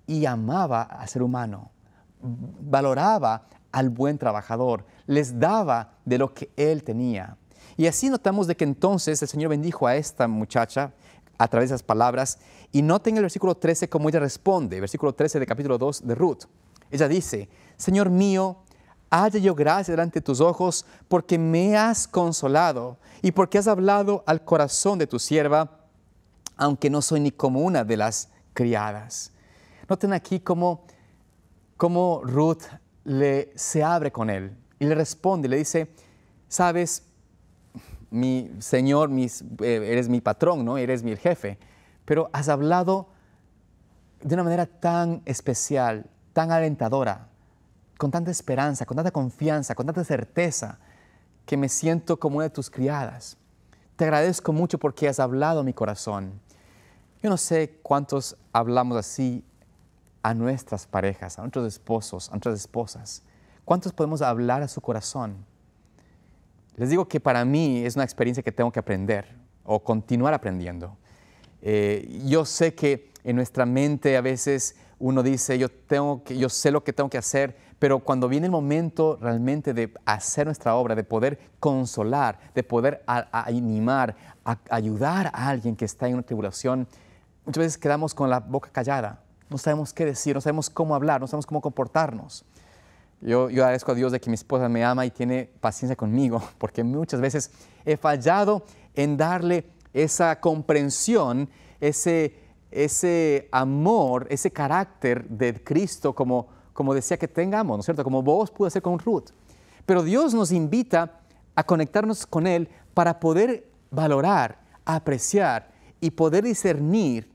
y amaba al ser humano. Valoraba al buen trabajador, les daba de lo que él tenía. Y así notamos de que entonces el Señor bendijo a esta muchacha a través de esas palabras. Y noten el versículo 13 cómo ella responde, versículo 13 de capítulo 2 de Ruth. Ella dice: Señor mío, halle yo gracia delante de tus ojos, porque me has consolado y porque has hablado al corazón de tu sierva, aunque no soy ni como una de las criadas. Noten aquí cómo Ruth se abre con él y le responde, le dice: sabes, mi Señor, eres mi patrón, ¿no? Eres mi jefe, pero has hablado de una manera tan especial, tan alentadora, con tanta esperanza, con tanta confianza, con tanta certeza, que me siento como una de tus criadas. Te agradezco mucho porque has hablado a mi corazón. Yo no sé cuántos hablamos así a nuestras parejas, a nuestros esposos, a nuestras esposas. ¿Cuántos podemos hablar a su corazón? Les digo que para mí es una experiencia que tengo que aprender o continuar aprendiendo. Yo sé que en nuestra mente a veces uno dice, yo sé lo que tengo que hacer, pero cuando viene el momento realmente de hacer nuestra obra, de poder consolar, de poder animar, ayudar a alguien que está en una tribulación, muchas veces quedamos con la boca callada. No sabemos qué decir, no sabemos cómo hablar, no sabemos cómo comportarnos. Yo agradezco a Dios de que mi esposa me ama y tiene paciencia conmigo, porque muchas veces he fallado en darle esa comprensión ese amor, ese carácter de Cristo como decía que tengamos, ¿no es cierto? Como Booz pudo hacer con Ruth. Pero Dios nos invita a conectarnos con Él para poder valorar, apreciar y poder discernir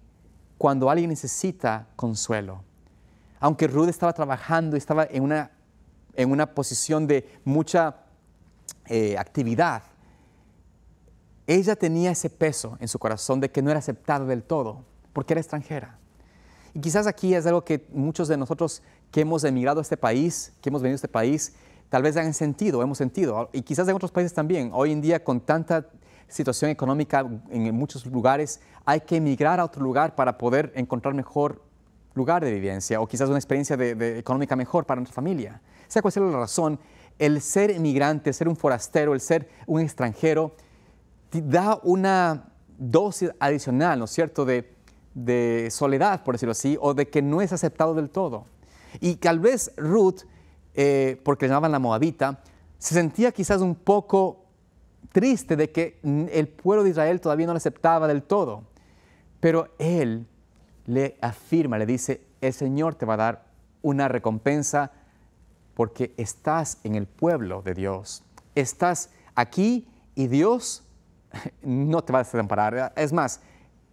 cuando alguien necesita consuelo. Aunque Ruth estaba trabajando y estaba en una posición de mucha actividad, ella tenía ese peso en su corazón de que no era aceptada del todo, porque era extranjera. Y quizás aquí es algo que muchos de nosotros que hemos emigrado a este país, que hemos venido a este país, tal vez hemos sentido, y quizás en otros países también. Hoy en día, con tanta situación económica en muchos lugares, hay que emigrar a otro lugar para poder encontrar mejor lugar de vivencia o quizás una experiencia económica mejor para nuestra familia. Sea cual sea la razón, el ser emigrante, el ser un forastero, el ser un extranjero, da una dosis adicional, ¿no es cierto?, de soledad, por decirlo así, o de que no es aceptado del todo. Y tal vez Ruth, porque le llamaban la Moabita, se sentía quizás un poco triste de que el pueblo de Israel todavía no le aceptaba del todo. Pero él le afirma, le dice, el Señor te va a dar una recompensa porque estás en el pueblo de Dios. Estás aquí y Dios no te va a desamparar. Es más,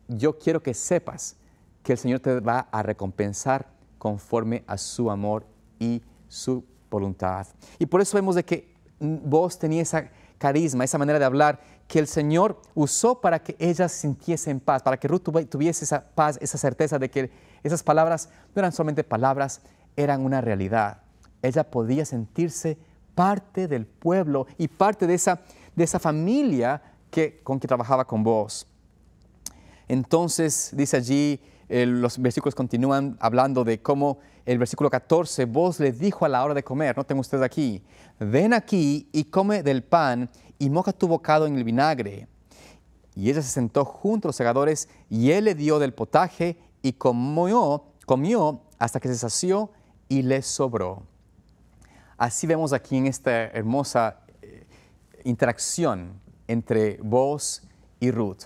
yo quiero que sepas que el Señor te va a recompensar conforme a su amor y su voluntad. Y por eso vemos de que vos tenías esa carisma, esa manera de hablar que el Señor usó para que ella sintiese en paz, para que Ruth tuviese esa paz, esa certeza de que esas palabras no eran solamente palabras, eran una realidad. Ella podía sentirse parte del pueblo y parte de esa familia con que trabajaba con vos. Entonces, dice allí, los versículos continúan hablando de cómo el versículo 14, vos les dijo a la hora de comer, noten ustedes aquí, ven aquí y come del pan y moja tu bocado en el vinagre. Y ella se sentó junto a los segadores y él le dio del potaje y comió hasta que se sació y le sobró. Así vemos aquí en esta hermosa interacción entre vos y Ruth.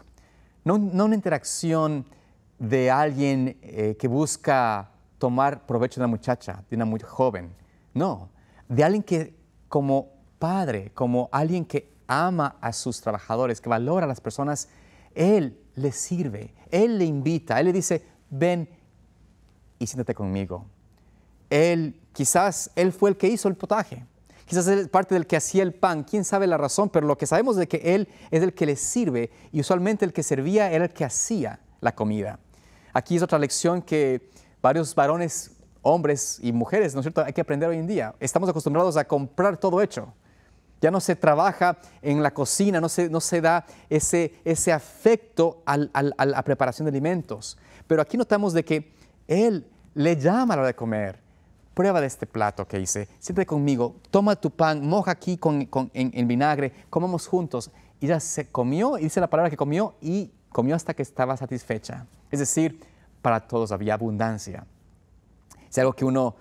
No una interacción de alguien que busca tomar provecho de una muchacha, de una muy joven. No, de alguien que como padre, como alguien que ama a sus trabajadores, que valora a las personas, él les sirve, él le invita, él le dice, ven y siéntate conmigo. Quizás él fue el que hizo el potaje. Quizás él es parte del que hacía el pan, quién sabe la razón, pero lo que sabemos es que él es el que les sirve y usualmente el que servía era el que hacía la comida. Aquí es otra lección que varios varones, hombres y mujeres, ¿no es cierto?, hay que aprender hoy en día. Estamos acostumbrados a comprar todo hecho. Ya no se trabaja en la cocina, no se da ese afecto a la preparación de alimentos. Pero aquí notamos de que él le llama a la hora de comer. Prueba de este plato que hice, siéntate conmigo, toma tu pan, moja aquí en vinagre, comamos juntos. Y ella se comió, y dice la palabra que comió, y comió hasta que estaba satisfecha. Es decir, para todos había abundancia. Es algo que uno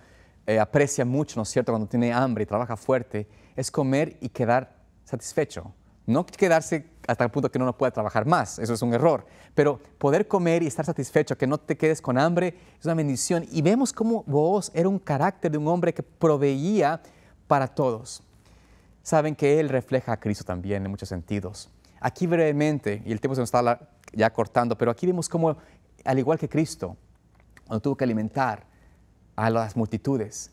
aprecia mucho, ¿no es cierto?, cuando tiene hambre y trabaja fuerte, es comer y quedar satisfecho. No quedarse hasta el punto que uno no pueda trabajar más, eso es un error. Pero poder comer y estar satisfecho, que no te quedes con hambre, es una bendición. Y vemos cómo Booz era un carácter de un hombre que proveía para todos. Saben que él refleja a Cristo también en muchos sentidos. Aquí brevemente, y el tiempo se nos está ya cortando, pero aquí vemos cómo, al igual que Cristo, cuando tuvo que alimentar a las multitudes,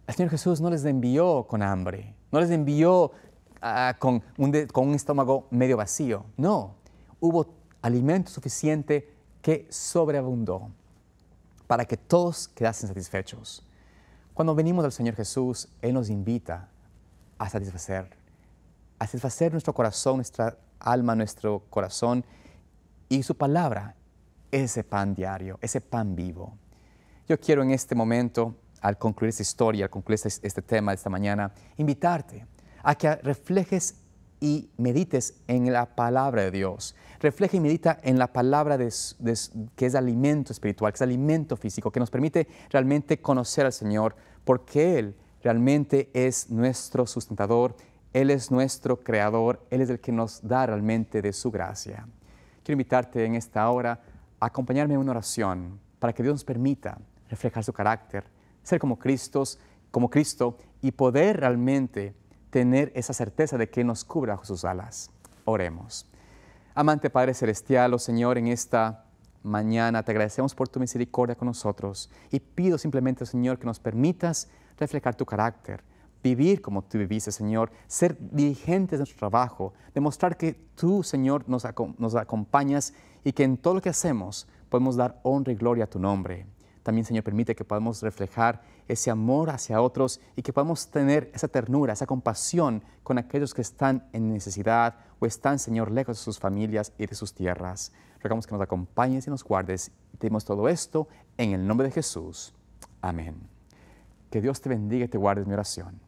el Señor Jesús no les envió con hambre, no les envió con un estómago medio vacío. No, hubo alimento suficiente que sobreabundó para que todos quedasen satisfechos. Cuando venimos al Señor Jesús, Él nos invita a satisfacer nuestro corazón, nuestra alma, nuestro corazón, y su palabra es ese pan diario, ese pan vivo. Yo quiero en este momento, al concluir esta historia, al concluir este tema de esta mañana, invitarte a que reflejes y medites en la palabra de Dios. Refleja y medita en la palabra que es alimento espiritual, que es alimento físico, que nos permite realmente conocer al Señor, porque Él realmente es nuestro sustentador, Él es nuestro creador, Él es el que nos da realmente de su gracia. quiero invitarte en esta hora a acompañarme en una oración para que Dios nos permita reflejar su carácter, ser como Cristo y poder realmente tener esa certeza de que nos cubra bajo sus alas. Oremos. Amante Padre Celestial, oh Señor, en esta mañana te agradecemos por tu misericordia con nosotros y pido simplemente, oh Señor, que nos permitas reflejar tu carácter, vivir como tú viviste, Señor, ser diligentes en nuestro trabajo, demostrar que tú, Señor, nos acompañas y que en todo lo que hacemos podemos dar honra y gloria a tu nombre. También, Señor, permite que podamos reflejar ese amor hacia otros y que podamos tener esa ternura, esa compasión con aquellos que están en necesidad o están, Señor, lejos de sus familias y de sus tierras. Rogamos que nos acompañes y nos guardes. Y te dimos todo esto en el nombre de Jesús. Amén. Que Dios te bendiga y te guarde, mi oración.